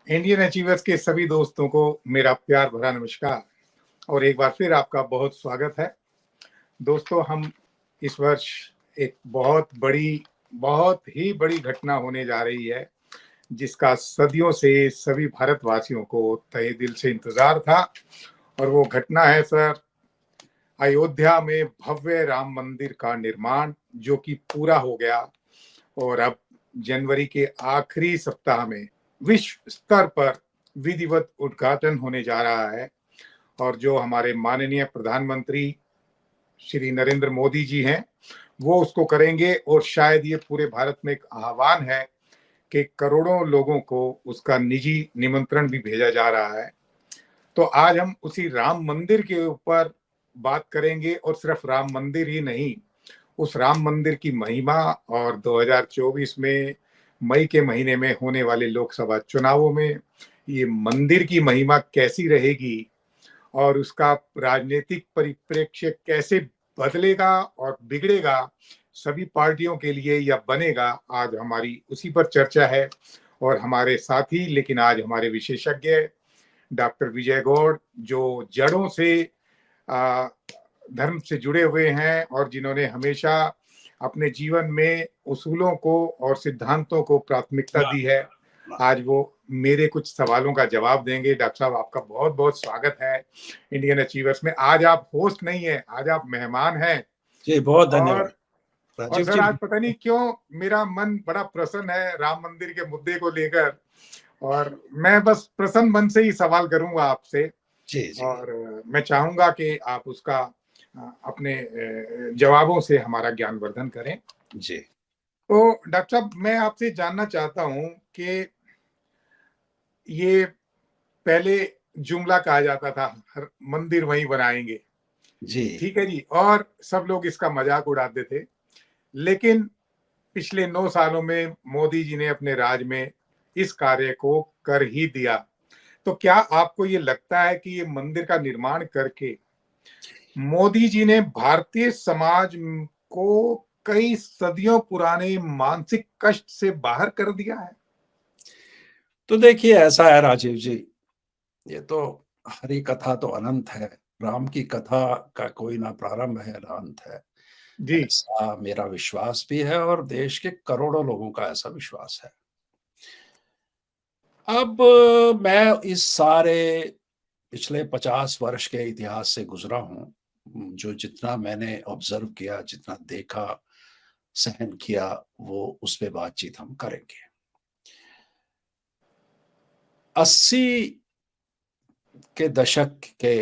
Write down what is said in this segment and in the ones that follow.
Indian achievers के सभी दोस्तों को मेरा प्यार भरा नमस्कार और एक बार फिर आपका बहुत स्वागत है। दोस्तों, हम इस वर्ष एक बहुत ही बड़ी घटना होने जा रही है, जिसका सदियों से सभी भारतवासियों को तहे दिल से इंतजार था। और वो घटना है सर, अयोध्या में भव्य राम मंदिर का निर्माण, जो कि पूरा हो गया और अब जनवरी के आखिरी सप्ताह में विश्व स्तर पर विधिवत उद्घाटन होने जा रहा है। और जो हमारे माननीय प्रधानमंत्री श्री नरेंद्र मोदी जी हैं, वो उसको करेंगे। और शायद ये पूरे भारत में एक आह्वान है कि करोड़ों लोगों को उसका निजी निमंत्रण भी भेजा जा रहा है। तो आज हम उसी राम मंदिर के ऊपर बात करेंगे, और सिर्फ राम मंदिर ही नहीं, उस राम मंदिर की महिमा और 2024 में मई के महीने में होने वाले लोकसभा चुनावों में ये मंदिर की महिमा कैसी रहेगी और उसका राजनीतिक परिप्रेक्ष्य कैसे बदलेगा और बिगड़ेगा सभी पार्टियों के लिए या बनेगा, आज हमारी उसी पर चर्चा है। और हमारे साथी, लेकिन आज हमारे विशेषज्ञ डॉक्टर विजय गौड़, जो जड़ों से आ, धर्म से जुड़े हुए हैं और जिन्होंने हमेशा अपने जीवन में उसूलों को और सिद्धांतों को प्राथमिकता दी है, आज वो मेरे कुछ सवालों का जवाब देंगे। डॉक्टर साहब, आपका बहुत बहुत स्वागत है इंडियन अचीवर्स में। आज आप होस्ट नहीं है, आज आप मेहमान हैं। जी, बहुत धन्यवाद और राजीव सर, जी। आज पता नहीं क्यों मेरा मन बड़ा प्रसन्न है राम मंदिर के मुद्दे को लेकर, और मैं बस प्रसन्न मन से ही सवाल करूंगा आपसे। जी जी और मैं चाहूंगा कि आप उसका अपने जवाबों से हमारा ज्ञानवर्धन करें। जी। तो डॉक्टर साहब, मैं आपसे जानना चाहता हूं कि ये पहले जुमला कहा जाता था, हर मंदिर वहीं बनाएंगे, जी ठीक है जी, और सब लोग इसका मजाक उड़ाते थे। लेकिन पिछले 9 सालों में मोदी जी ने अपने राज में इस कार्य को कर ही दिया। तो क्या आपको ये लगता है कि ये मंदिर का निर्माण करके मोदी जी ने भारतीय समाज को कई सदियों पुराने मानसिक कष्ट से बाहर कर दिया है? तो देखिए, ऐसा है राजीव जी, ये तो हरी कथा तो अनंत है। राम की कथा का कोई ना प्रारंभ है ना अंत है, जी। ऐसा मेरा विश्वास भी है और देश के करोड़ों लोगों का ऐसा विश्वास है। अब मैं इस सारे पिछले 50 वर्ष के इतिहास से गुजरा हूँ। जो जितना मैंने ऑब्जर्व किया, जितना देखा, सहन किया, वो उस पे बातचीत हम करेंगे। 80 के दशक के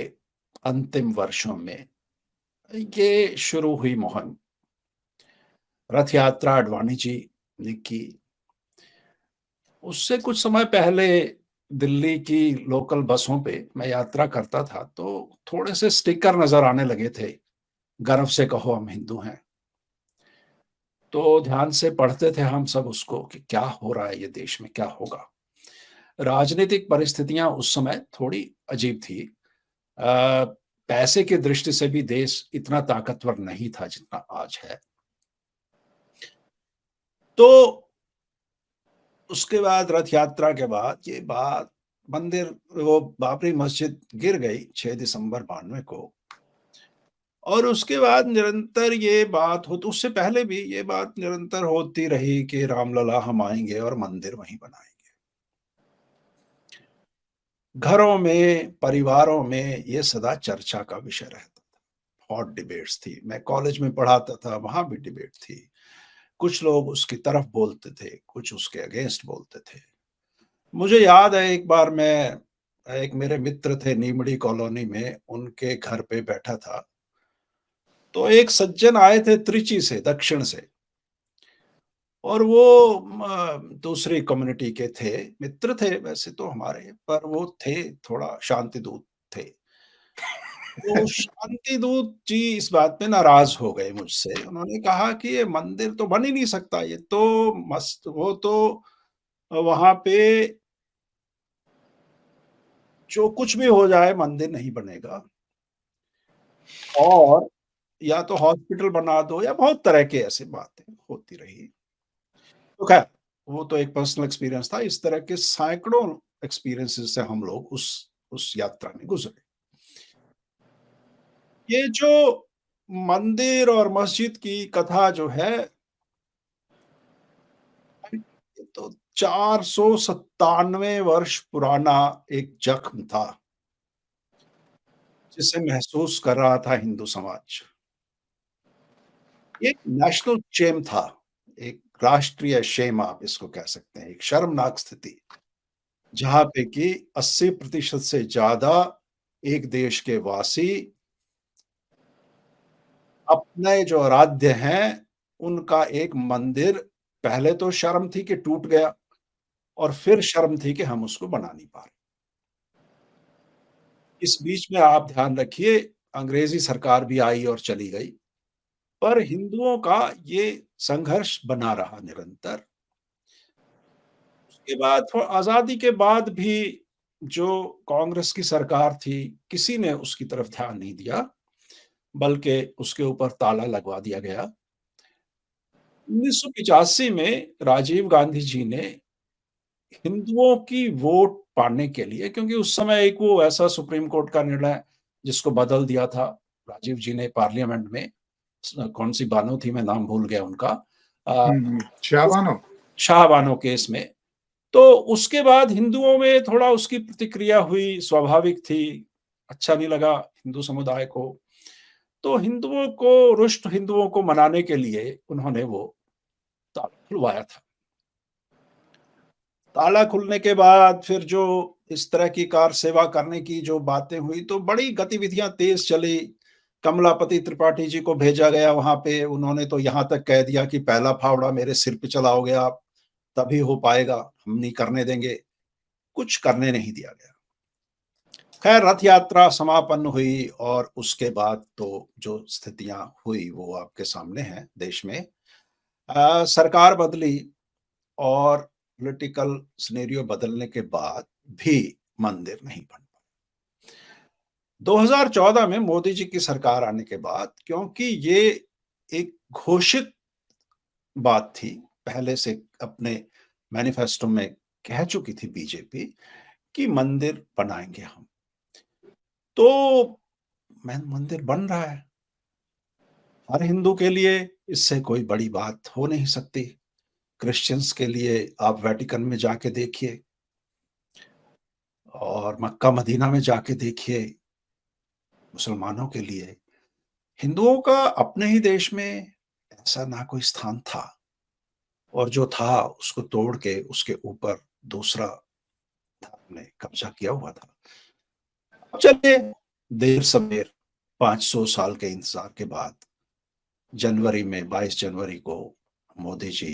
अंतिम वर्षों में ये शुरू हुई मुहिम। रथ यात्रा आडवाणी जी ने की। उससे कुछ समय पहले दिल्ली की लोकल बसों पे मैं यात्रा करता था, तो थोड़े से स्टिकर नजर आने लगे थे, गर्व से कहो हम हिंदू हैं। तो ध्यान से पढ़ते थे हम सब उसको कि क्या हो रहा है, ये देश में क्या होगा। राजनीतिक परिस्थितियां उस समय थोड़ी अजीब थी। अ, पैसे की दृष्टि से भी देश इतना ताकतवर नहीं था जितना आज है। तो उसके बाद रथ यात्रा के बाद ये बात, मंदिर, वो बाबरी मस्जिद गिर गई 6 दिसंबर 92 को। और उसके बाद निरंतर ये बात हो, तो उससे पहले भी ये बात निरंतर होती रही कि रामलला हम आएंगे और मंदिर वहीं बनाएंगे। घरों में, परिवारों में ये सदा चर्चा का विषय रहता था। हॉट डिबेट्स थी। मैं कॉलेज में पढ़ाता था, वहां भी डिबेट थी। कुछ लोग उसकी तरफ बोलते थे, कुछ उसके अगेंस्ट बोलते थे। मुझे याद है, एक बार मैं, एक मेरे मित्र थे नीमड़ी कॉलोनी में, उनके घर पे बैठा था। तो एक सज्जन आए थे त्रिची से, दक्षिण से, और वो दूसरी कम्युनिटी के थे। मित्र थे वैसे तो हमारे, पर वो थे थोड़ा शांति दूत थे। तो शांति दूत जी इस बात पे नाराज हो गए मुझसे। उन्होंने कहा कि ये मंदिर तो बन ही नहीं सकता, ये तो मस्त, वो तो वहां पे जो कुछ भी हो जाए मंदिर नहीं बनेगा, और या तो हॉस्पिटल बना दो, या बहुत तरह के ऐसे बातें होती रही। तो खैर, वो तो एक पर्सनल एक्सपीरियंस था। इस तरह के सैकड़ों एक्सपीरियंसेस से हम लोग उस यात्रा में गुजरे। ये जो मंदिर और मस्जिद की कथा जो है, ये तो 497 वर्ष पुराना एक जख्म था, जिसे महसूस कर रहा था हिंदू समाज। ये एक नेशनल शेम था, एक राष्ट्रीय शेम आप इसको कह सकते हैं, एक शर्मनाक स्थिति, जहाँ पे कि 80% से ज़्यादा एक देश के वासी अपने जो आराध्य हैं, उनका एक मंदिर, पहले तो शर्म थी कि टूट गया और फिर शर्म थी कि हम उसको बना नहीं पा रहे। इस बीच में आप ध्यान रखिए, अंग्रेज़ी सरकार भी आई और चली गई, पर हिंदुओं का ये संघर्ष बना रहा निरंतर। उसके बाद आज़ादी के बाद भी जो कांग्रेस की सरकार थी, किसी ने उसकी तरफ ध्यान नहीं दिया, बल्कि उसके ऊपर ताला लगवा दिया गया। 1985 में राजीव गांधी जी ने हिंदुओं की वोट पाने के लिए, क्योंकि उस समय एक वो ऐसा सुप्रीम कोर्ट का निर्णय जिसको बदल दिया था राजीव जी ने पार्लियामेंट में, कौन-सी बानो थी, मैं नाम भूल गया उनका। अ, शाहबानो। शाहबानो केस में। तो उसके बाद हिंदुओं में थोड़ा उसकी प्रतिक्रिया हुई, स्वाभाविक थी, अच्छा नहीं लगा हिंदू समुदाय को। तो रुष्ट हिंदुओं को मनाने के लिए उन्होंने वो ताला खुलवाया था। ताला खुलने के बाद फिर जो इस तरह की कार सेवा करने की जो बातें हुई, तो बड़ी गतिविधियां तेज चली। कमलापति त्रिपाठी जी को भेजा गया वहां पे, उन्होंने तो यहाँ तक कह दिया कि पहला फावड़ा मेरे सिर पे चलाओगे आप, तभी हो पाएगा, हम नहीं करने देंगे। कुछ करने नहीं दिया गया। खैर, रथ यात्रा समापन्न हुई और उसके बाद तो जो स्थितियां हुई वो आपके सामने है देश में। सरकार बदली और पॉलिटिकल सिनेरियो बदलने के बाद भी मंदिर नहीं बन पाया। 2014 में मोदी जी की सरकार आने के बाद, क्योंकि ये एक घोषित बात थी, पहले से अपने मैनिफेस्टो में कह चुकी थी बीजेपी कि मंदिर बनाएंगे हम, तो मंदिर बन रहा है। हर हिंदू के लिए इससे कोई बड़ी बात हो नहीं सकती। क्रिश्चियंस के लिए आप वेटिकन में जाके देखिए और मक्का मदीना में जाके देखिए। मुसलमानों के लिए, हिंदुओं का अपने ही देश में ऐसा ना कोई स्थान था, और जो था उसको तोड़ के उसके ऊपर दूसरा धर्म ने कब्जा किया हुआ था। अब चलिए, देर सवेर 500 साल के इंतजार के बाद जनवरी में 22 जनवरी को मोदी जी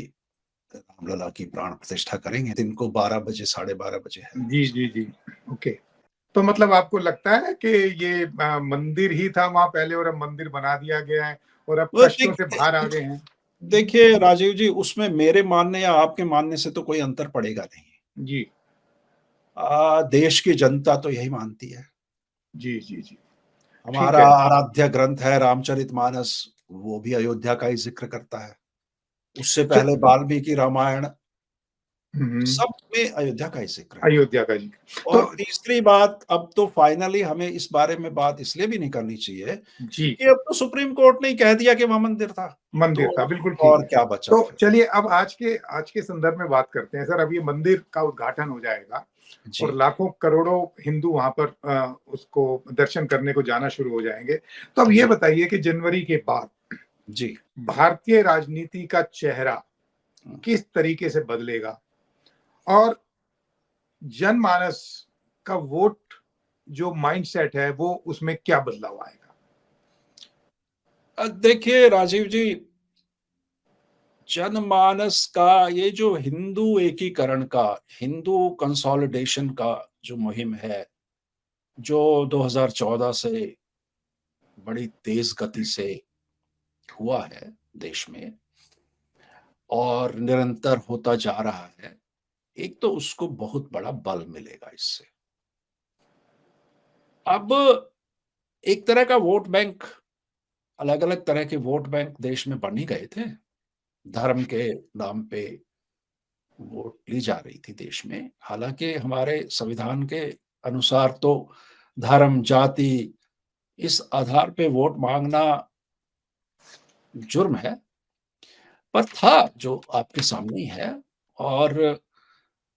रामलला की प्राण प्रतिष्ठा करेंगे। दिन को 12 बजे, 12:30 बजे है। जी जी जी। ओके। तो मतलब आपको लगता है कि ये मंदिर ही था वहां पहले और अब मंदिर बना दिया गया है और अब वो कष्टों से बाहर आ गए हैं? देखिए राजीव जी, उसमें मेरे मानने या आपके मानने से तो कोई अंतर पड़ेगा नहीं। जी देश की जनता तो यही मानती है। जी जी जी। ठीक हमारा है। आराध्य ग्रंथ है रामचरितमानस, वो भी अयोध्या का ही ज़िक्र करता है। उससे च- पहले वाल्मीकि रामायण, हम्म, सब में अयोध्या का ही ज़िक्र है। अयोध्या का जी। और तो तीसरी बात, अब तो फाइनली हमें इस बारे में बात इसलिए भी नहीं करनी चाहिए जी, कि अब तो सुप्रीम कोर्ट ने ही कह दिया कि वहाँ मंदिर था, मंदिर था, तो बिल्कुल ठीक और है। क्या बचा तो फिर? चलिए अब आज के संदर्भ में बात करते हैं सर। अब ये मंदिर का उद्घाटन हो जाएगा और जी, लाखों करोड़ों हिंदू वहां पर उसको दर्शन करने को जाना शुरू हो जाएंगे। तो अब ये जी, बताइए कि जनवरी के बाद जी। भारतीय राजनीति का चेहरा हुँ। किस तरीके से बदलेगा और जनमानस का वोट जो माइंडसेट है वो उसमें क्या बदलाव आएगा? देखिए राजीव जी, जनमानस का ये जो हिंदू एकीकरण का, हिंदू कंसोलिडेशन का जो मुहिम है, जो 2014 से बड़ी तेज गति से हुआ है देश में और निरंतर होता जा रहा है, एक तो उसको बहुत बड़ा बल मिलेगा इससे। अब एक तरह का वोट बैंक, अलग-अलग तरह के वोट बैंक देश में बन ही गए थे, धर्म के नाम पे वोट ली जा रही थी देश में। हालांकि हमारे संविधान के अनुसार तो धर्म, जाति, इस आधार पे वोट मांगना जुर्म है, पर था जो आपके सामने ही है। और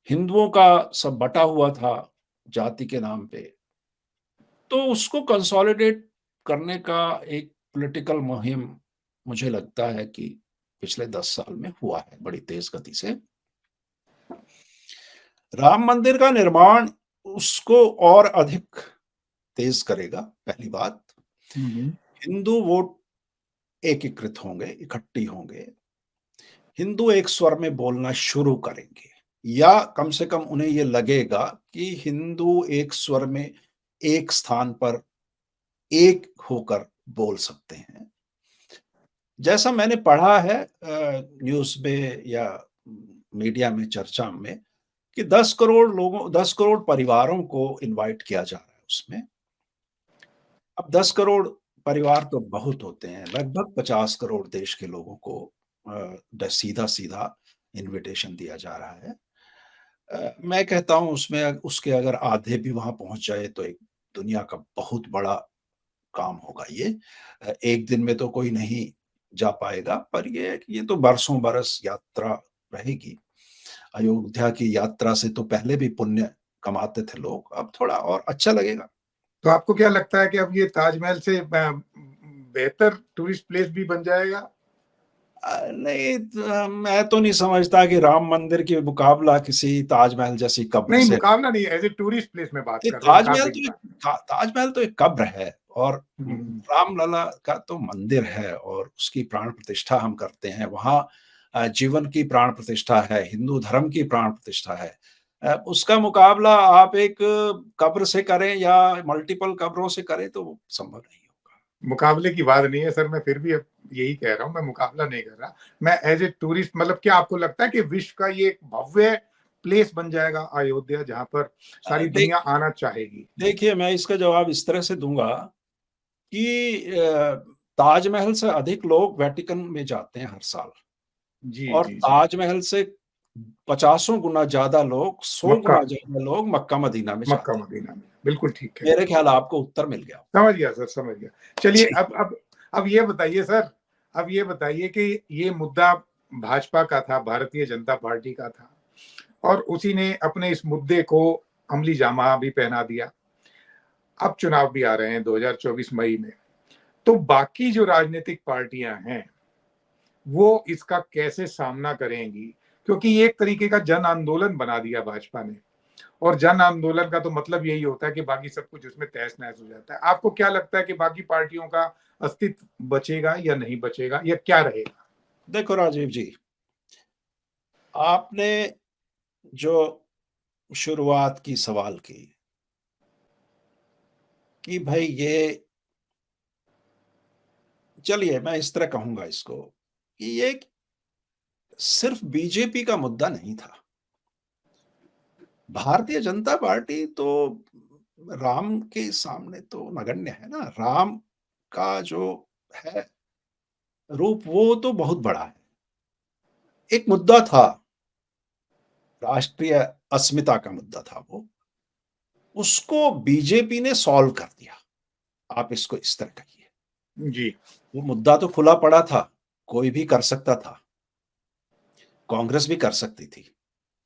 हिंदुओं का सब बटा हुआ था जाति के नाम पे, तो उसको कंसोलिडेट करने का एक पॉलिटिकल मुहिम मुझे लगता है कि पिछले 10 साल में हुआ है बड़ी तेज गति से। राम मंदिर का निर्माण उसको और अधिक तेज करेगा, पहली बात। हिंदू वोट एकीकृत होंगे, इकट्ठी होंगे, हिंदू एक स्वर में बोलना शुरू करेंगे, या कम से कम उन्हें ये लगेगा कि हिंदू एक स्वर में एक स्थान पर एक होकर बोल सकते हैं। जैसा मैंने पढ़ा है न्यूज़ में या मीडिया में चर्चा में, कि 10 करोड़ परिवारों को इनवाइट किया जा रहा है उसमें। अब 10 करोड़ परिवार तो बहुत होते हैं, लगभग 50 करोड़ देश के लोगों को सीधा-सीधा इन्विटेशन दिया जा रहा है। मैं कहता हूँ उसमें उसके अगर आधे भी वहाँ पहुँच जाए तो एक दुनिया का बहुत बड़ा काम होगा ये। एक दिन में तो कोई नहीं जा पाएगा, पर ये तो बरसों बरस यात्रा रहेगी। अयोध्या की यात्रा से तो पहले भी पुण्य कमाते थे लोग, अब थोड़ा और अच्छा लगेगा। तो आपको क्या लगता है कि अब ये ताजमहल से बेहतर टूरिस्ट प्लेस भी बन जाएगा? नहीं, मैं तो नहीं समझता कि राम मंदिर के मुकाबला किसी ताजमहल जैसी कब्र नहीं, से। मुकाबला नहीं, एज ए टूरिस्ट प्लेस में बात ये कर रहा हूँ, ताजमहल तो एक कब्र है, और हम्म, रामलला का तो मंदिर है, और उसकी प्राण प्रतिष्ठा हम करते हैं वहाँ। जीवन की प्राण प्रतिष्ठा है, हिंदू धर्म की प्राण प्रतिष्ठा है। उसका मुकाबला आप एक कब्र से करें या मल्टीपल कब्रों से करें तो वो संभव नहीं होगा। मुकाबले की बात नहीं है सर, मैं फिर भी अब यही कह रहा हूँ, मैं मुकाबला नहीं कर रहा। मैं एज ए टूरिस्ट, मतलब क्या आपको लगता है कि विश्व का ये एक भव्य प्लेस बन जाएगा अयोध्या, जहां पर सारी दुनिया आना चाहेगी? देखिए, मैं इसका जवाब इस तरह से दूंगा कि ताजमहल से अधिक लोग वेटिकन में जाते हैं हर साल, जी और जी जी। ताजमहल से 50 गुना ज्यादा लोग, 100 मक्का, गुना ज्यादा लोग मक्का मदीना में मक्का जाते हैं। मदीना में, बिल्कुल ठीक कह रहे मेरे हैं। ख्याल आपको उत्तर मिल गया। समझ गया सर, समझ गया। चलिए, जी। अब ये बताइए सर, अब ये बताइए कि ये मुद्दा भाजपा का था, भारतीय जनता पार्टी का था, और उसी ने अपने इस मुद्दे को अमली जामा भी पहना दिया। अब चुनाव भी आ रहे हैं 2024 मई में, तो बाकी जो राजनीतिक पार्टियां हैं वो इसका कैसे सामना करेंगी? क्योंकि ये एक तरीके का जन आंदोलन बना दिया भाजपा ने, और जन आंदोलन का तो मतलब यही होता है कि बाकी सब कुछ उसमें तहस नहस हो जाता है। आपको क्या लगता है कि बाकी पार्टियों का अस्तित्व बचेगा या नहीं बचेगा, या क्या रहेगा? देखो राजीव जी, आपने जो शुरुआत की सवाल की कि भाई ये, चलिए मैं इस तरह कहूंगा इसको, कि ये सिर्फ बीजेपी का मुद्दा नहीं था। भारतीय जनता पार्टी तो राम के सामने तो नगण्य है ना। राम का जो है रूप, वो तो बहुत बड़ा है। एक मुद्दा था, राष्ट्रीय अस्मिता का मुद्दा था वो, उसको बीजेपी ने सॉल्व कर दिया। आप इसको इस तरह कहिए। जी। वो मुद्दा तो खुला पड़ा था, कोई भी कर सकता था, कांग्रेस भी कर सकती थी,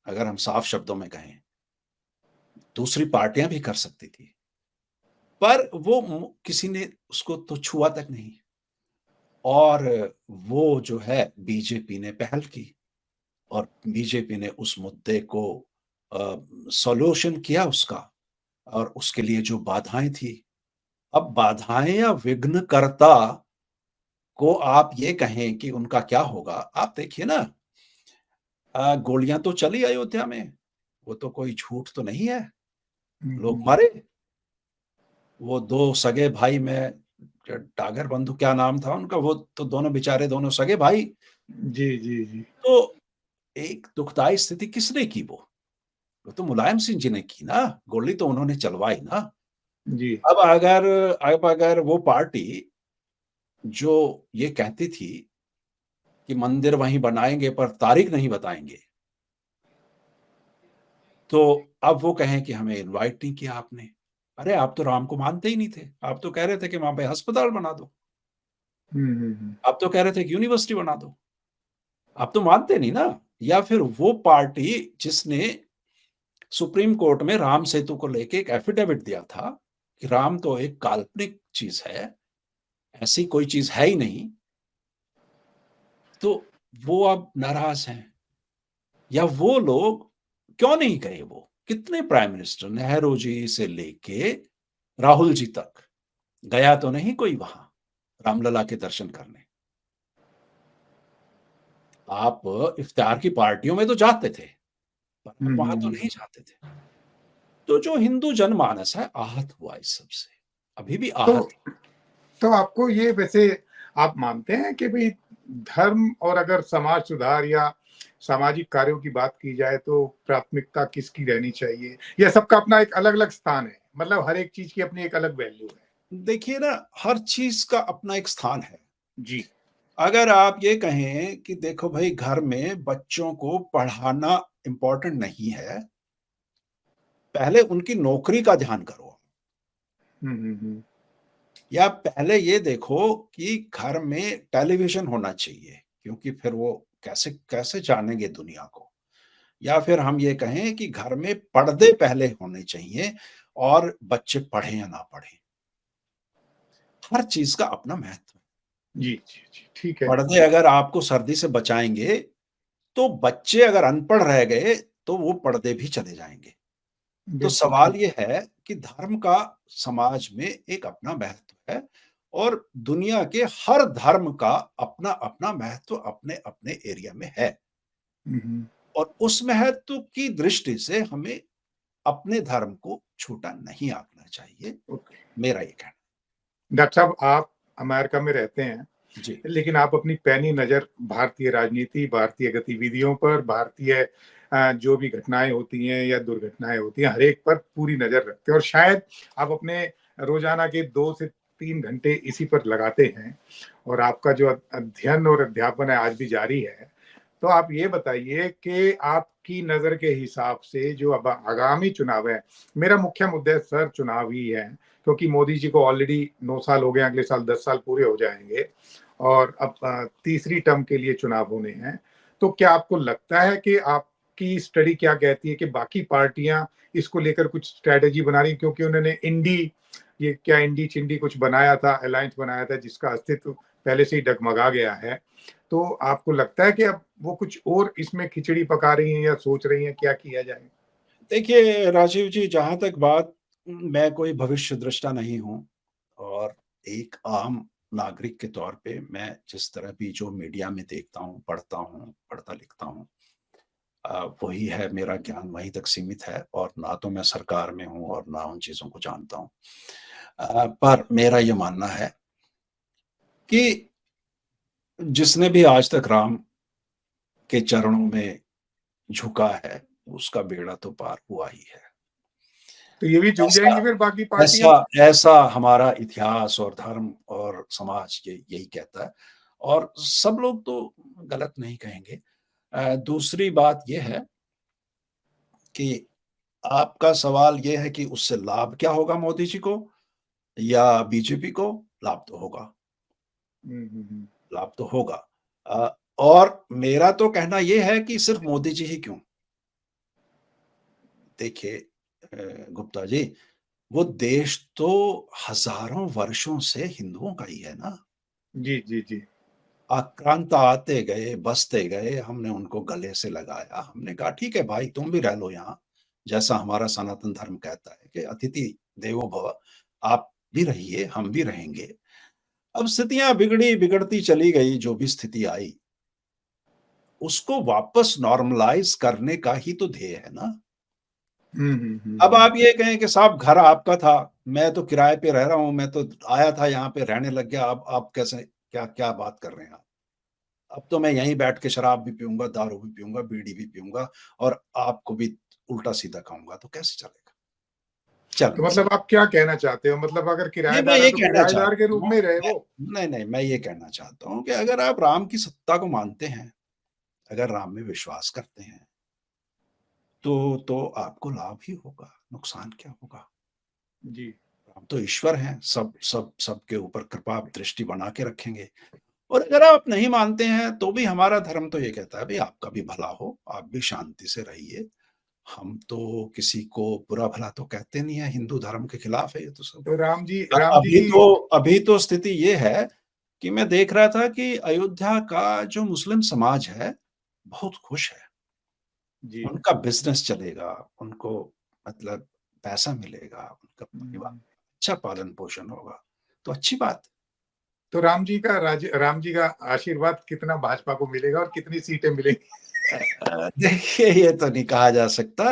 अगर हम साफ शब्दों में कहें, दूसरी पार्टियां भी कर सकती थी, पर वो किसी ने उसको तो छुआ तक नहीं। और वो जो है बीजेपी ने पहल की, और बीजेपी ने उस मुद्दे को सॉल्यूशन किया उसका, और उसके लिए जो बाधाएं थी, अब बाधाएं या विघ्नकर्ता को आप ये कहें कि उनका क्या होगा। आप देखिए ना, गोलियां तो चली अयोध्या में, वो तो कोई झूठ तो नहीं है, लोग हम्म, मारे। वो दो सगे भाई में, टागर बंधु क्या नाम था उनका, वो तो दोनों बेचारे, दोनों सगे भाई। जी जी जी तो एक दुखदाई स्थिति किसने की? वो तो मुलायम सिंह जी ने की ना, गोली तो उन्होंने चलवाई ना। जी। अब अगर वो पार्टी जो ये कहती थी कि मंदिर वहीं बनाएंगे पर तारीख नहीं बताएंगे, तो अब वो कहें कि हमें इनवाइट नहीं किया आपने। अरे आप तो राम को मानते ही नहीं थे। आप तो कह रहे थे कि वहाँ पे अस्पताल बना दो। हम्म। आप तो कह रहे थे कि यूनिवर्सिटी बना दो। आप तो मानते नहीं ना। या फिर वो पार्टी जिसने सुप्रीम कोर्ट में राम सेतु को लेके एक एफिडेविट दिया था कि राम तो एक काल्पनिक चीज है, ऐसी कोई चीज है ही नहीं, तो वो अब नाराज हैं। या वो लोग क्यों नहीं गए? वो कितने प्राइम मिनिस्टर, नेहरू जी से लेके राहुल जी तक, गया तो नहीं कोई वहां रामलला के दर्शन करने। आप इफ्तार की पार्टियों में तो जाते थे, पर आप वहां तो हम्म। नहीं जाते थे। तो जो हिंदू जनमानस है आहत हुआ इस सब से, अभी भी तो आहत। तो आपको ये वैसे आप मानते हैं कि भाई धर्म और अगर समाज सुधार या सामाजिक कार्यों की बात की जाए तो प्राथमिकता किसकी रहनी चाहिए, या सबका अपना एक अलग अलग स्थान है, मतलब हर एक चीज की अपनी एक अलग वैल्यू है? देखिए ना, हर चीज का अपना एक स्थान है। जी। अगर आप ये कहें कि देखो भाई घर में बच्चों को पढ़ाना इंपॉर्टेंट नहीं है, पहले उनकी नौकरी का ध्यान करो। हम्म। या पहले ये देखो कि घर में टेलीविजन होना चाहिए, क्योंकि फिर वो कैसे कैसे जानेंगे दुनिया को। या फिर हम ये कहें कि घर में पर्दे पहले होने चाहिए और बच्चे पढ़ें या ना पढ़ें। हर चीज का अपना महत्व है। जी जी जी, ठीक है। पर्दे अगर आपको सर्दी से बचाएंगे, तो बच्चे अगर अनपढ़ रह गए तो वो पर्दे भी चले जाएंगे। तो बिल्कुल सवाल ठीक। ये है कि धर्म का समाज में एक अपना महत्व है, और दुनिया के हर धर्म का अपना अपना महत्व अपने अपने एरिया में है। हम्म। और उस महत्व की दृष्टि से हमें अपने धर्म को छोटा नहीं आंकना चाहिए, ओके। मेरा ये कहना। डॉक्टर साहब, आप अमेरिका में रहते हैं, जी। लेकिन आप अपनी पैनी नज़र भारतीय राजनीति, भारतीय गतिविधियों पर, भारतीय जो भी घटनाएं होती हैं या दुर्घटनाएं होती हैं, हर एक पर पूरी नज़र रखते हैं, और शायद आप अपने रोजाना के 2 से 3 घंटे इसी पर लगाते हैं, और आपका जो अध्ययन और अध्यापन है आज भी जारी है। तो आप ये बताइए कि आपकी नज़र के हिसाब से जो अब आगामी चुनाव है, मेरा मुख्य मुद्दा सर चुनाव ही है, क्योंकि मोदी जी को ऑलरेडी 9 साल हो गए, अगले साल 10 साल पूरे हो जाएंगे, और अब तीसरी टर्म के लिए चुनाव होने हैं। तो क्या आपको लगता है कि आपकी स्टडी क्या कहती है कि बाकी पार्टियां इसको लेकर कुछ स्ट्रेटेजी बना रही, क्योंकि उन्होंने इंडी, ये क्या इंडी चिंडी कुछ बनाया था, अलायंस बनाया था, जिसका अस्तित्व पहले से ही डगमगा गया है। तो आपको लगता है कि अब वो कुछ और इसमें खिचड़ी पका रही हैं या सोच रही हैं क्या किया जाए? देखिए राजीव जी, जहां तक बात, मैं कोई भविष्य दृष्टा नहीं हूं, और एक आम नागरिक के तौर पे मैं जिस तरह भी जो मीडिया में देखता हूं, पढ़ता लिखता हूं, वही है मेरा ज्ञान, वहीं तक सीमित है, और ना तो मैं सरकार में हूँ और ना उन चीज़ों को जानता हूँ। पर मेरा ये मानना है कि जिसने भी आज तक राम के चरणों में झुका है, उसका बेड़ा तो पार हुआ ही है। तो ये भी झुक ऐसा जाएंगी फिर बाकी पार्टियां? ऐसा ऐसा हमारा इतिहास और धर्म और समाज ये यही कहता है, और सब लोग तो गलत नहीं कहेंगे। दूसरी बात ये है कि आपका सवाल ये है कि उससे लाभ क्या होगा मोदी जी को या बीजेपी को? लाभ तो होगा, हम्म। लाभ तो होगा। और मेरा तो कहना ये है कि सिर्फ मोदी जी ही क्यों? देखिए गुप्ता जी, वो देश तो हजारों वर्षों से हिंदुओं का ही है ना। जी जी जी। आक्रांत आते गए, बसते गए, हमने उनको गले से लगाया, हमने कहा ठीक है भाई तुम भी रह लो यहाँ, जैसा हमारा सनातन धर्म कहता है कि अतिथि देवो भव, आप भी रहिए, हम भी रहेंगे। अब स्थितियां बिगड़ी, बिगड़ती चली गई, जो भी स्थिति आई, उसको वापस नॉर्मलाइज करने का ही तो ध्येय है ना। अब हम्म। आप ये कहें कि साहब घर आपका था, मैं तो किराए पे रह रहा हूँ, मैं तो आया था यहाँ पे रहने लग गया, अब आप कैसे, क्या क्या बात कर रहे हैं आप? अब तो मैं यहीं बैठ के शराब भी पीऊंगा, दारू भी पीऊंगा, बीड़ी भी पीऊंगा, और आपको भी उल्टा सीधा खाऊंगा, तो कैसे चलेगा? चल तो नहीं मतलब सकता। आप क्या कहना चाहते हो, मतलब अगर ये मैं किराएदार है ये तो कहना किराएदार के चाहता रूप हूँ, में रहे वो? नहीं नहीं, मैं ये कहना चाहता हूँ कि अगर आप राम की सत्ता को मानते हैं, अगर राम में विश्वास करते हैं, तो आपको लाभ ही होगा, नुकसान क्या होगा? जी। हम तो ईश्वर हैं, सबके ऊपर कृपा दृष्टि बना के रखेंगे। और अगर आप नहीं मानते हैं, तो भी हमारा धर्म तो ये कहता है, भई आपका भी भला हो, आप भी शांति से रहिए। हम तो किसी को बुरा-भला तो कहते नहीं है, हिंदू धर्म के खिलाफ है ये तो सब। तो अ, राम जी अभी की तो अभी तो स्थिति ये है कि मैं देख रहा था कि अयोध्या का जो मुस्लिम समाज है, बहुत खुश है। जी। उनका बिज़नेस चलेगा, उनको मतलब पैसा मिलेगा, उनका परिवार हुँ। अच्छा पालन-पोषण होगा, तो अच्छी बात है। तो राम जी का आशीर्वाद कितना भाजपा को मिलेगा और कितनी सीटें मिलेंगी? देखिए ये तो नहीं कहा जा सकता।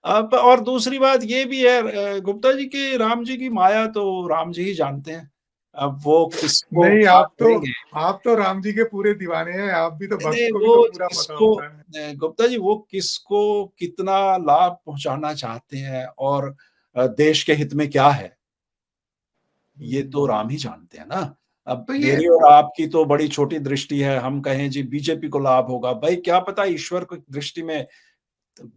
अब और दूसरी बात ये भी है गुप्ता जी कि राम जी की माया तो राम जी ही जानते हैं। अब वो किसको नहीं, क्या करेंगे? आप तो राम जी के पूरे दीवाने हैं, आप भी तो नहीं, भक्त नहीं को भी तो वो पूरा पता किसको होता है। गुप्ता जी वो किसको कितना लाभ पहुँचाना चाहते हैं और देश के हित में क्या है? ये तो हुँ। राम ही जानते हैं ना। अब तो ये मेरी और आपकी तो बड़ी छोटी दृष्टि है, हम कहें जी बीजेपी को लाभ होगा, भाई क्या पता ईश्वर की दृष्टि में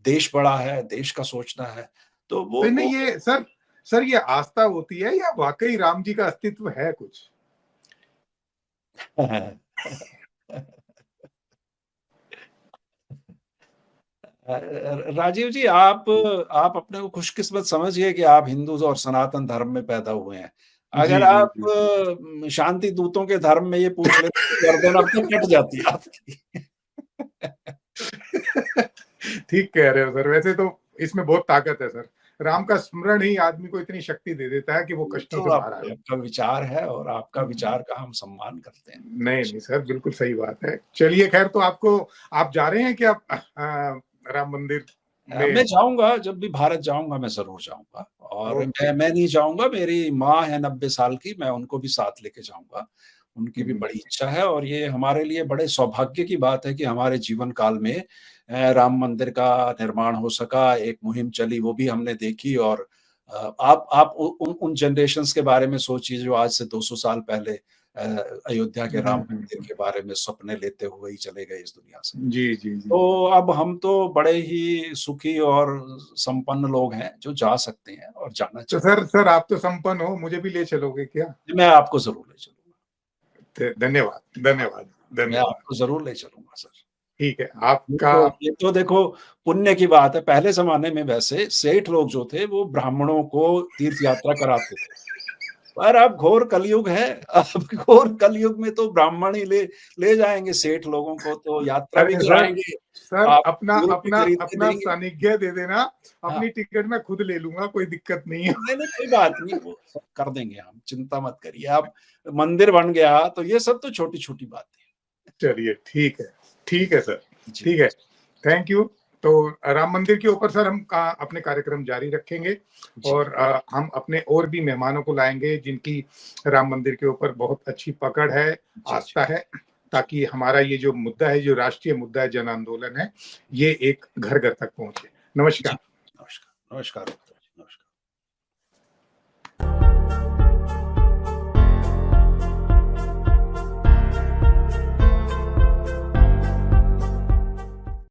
देश बड़ा है, देश का सोचना है। तो तो नहीं वो ये सर ये आस्था होती है या वाक़ई राम जी का अस्तित्व है कुछ? राजीव जी आप अपने को खुशकिस्मत समझिए कि आप हिंदू और सनातन धर्म में पैदा हुए हैं। जी, अगर जी, आप जी। शांति दूतों के धर्म में ये पूछ लेते तो गर्दन अब तक कट जाती आपकी। ठीक कह रहे हो सर, वैसे तो इसमें बहुत ताकत है सर। राम का स्मरण ही आदमी को इतनी शक्ति दे देता है कि वो ये कष्टों तो से बाहर आ जाए। आपका विचार है और आपका हुँ। विचार का हम सम्मान करते हैं। नहीं, नहीं सर, बिल्कुल सही बात है। चलिए ख़ैर तो आप जा रहे हैं क्या राम मंदिर मैं में? जाऊँगा जब भी भारत जाऊँगा मैं ज़रूर जाऊँगा और ओके। मैं नहीं जाऊँगा मेरी माँ है 90 साल की, मैं उनको भी साथ लेके जाऊँगा। उनकी भी बड़ी जी। इच्छा है और ये हमारे लिए बड़े सौभाग्य की बात है कि हमारे जीवन काल में राम मंदिर का निर्माण हो सका, एक मुहिम चली वो भी हमने देखी और आप उ उन उन जनरेशंस के बारे में सोचिए जो आज से 200 साल पहले अयोध्या के हुँ, राम हुँ, मंदिर हुँ। के बारे में सपने लेते हुए ही चले गए इस दुनिया से। जी, जी, जी। तो अब हम तो बड़े ही सुखी और संपन्न लोग हैं जो जा सकते हैं और जाना तो चाहिए। सर आप तो संपन्न हो, मुझे भी ले चलोगे क्या? मैं आपको ज़रूर ले चलूँगा। धन्यवाद, हाँ, धन्यवाद, मैं धन्यवाद। आपको ज़रूर ले चलूँगा सर। ठीक है, आपका ये तो देखो पुण्य की बात है। पहले ज़माने में वैसे सेठ लोग जो थे वो ब्राह्मणों को तीर्थ यात्रा कराते थे। पर अब घोर कलयुग है। अब घोर कलयुग में तो ब्राह्मण ही ले ले जाएँगे सेठ लोगों को तो यात्रा भी अरे कराएँगे, सर आपको गुरु भी खरीद के अपना देंगे। सानिध्य दे देना, हाँ। अपनी टिकट मैं खुद ले लूँगा, कोई दिक्कत नहीं है। नहीं, नहीं, कोई बात नहीं, वो सब कर देंगे हम, चिंता मत करिए आप। मंदिर बन गया, तो ये सब तो छोटी-छोटी बातें हैं। चलिए ठीक है सर, जी, ठीक है। Thank you. तो राम मंदिर के ऊपर सर हम अपने कार्यक्रम जारी रखेंगे जी, और हम अपने और भी मेहमानों को लाएँगे जिनकी राम मंदिर के ऊपर बहुत अच्छी पकड़ है, जी, जी, आस्था है, जी। ताकि हमारा ये जो मुद्दा है, जो राष्ट्रीय मुद्दा है, जन आंदोलन है, ये एक घर-घर तक पहुँचे। जी, नमस्कार। नमस्कार, नमस्कार, नमस्कार।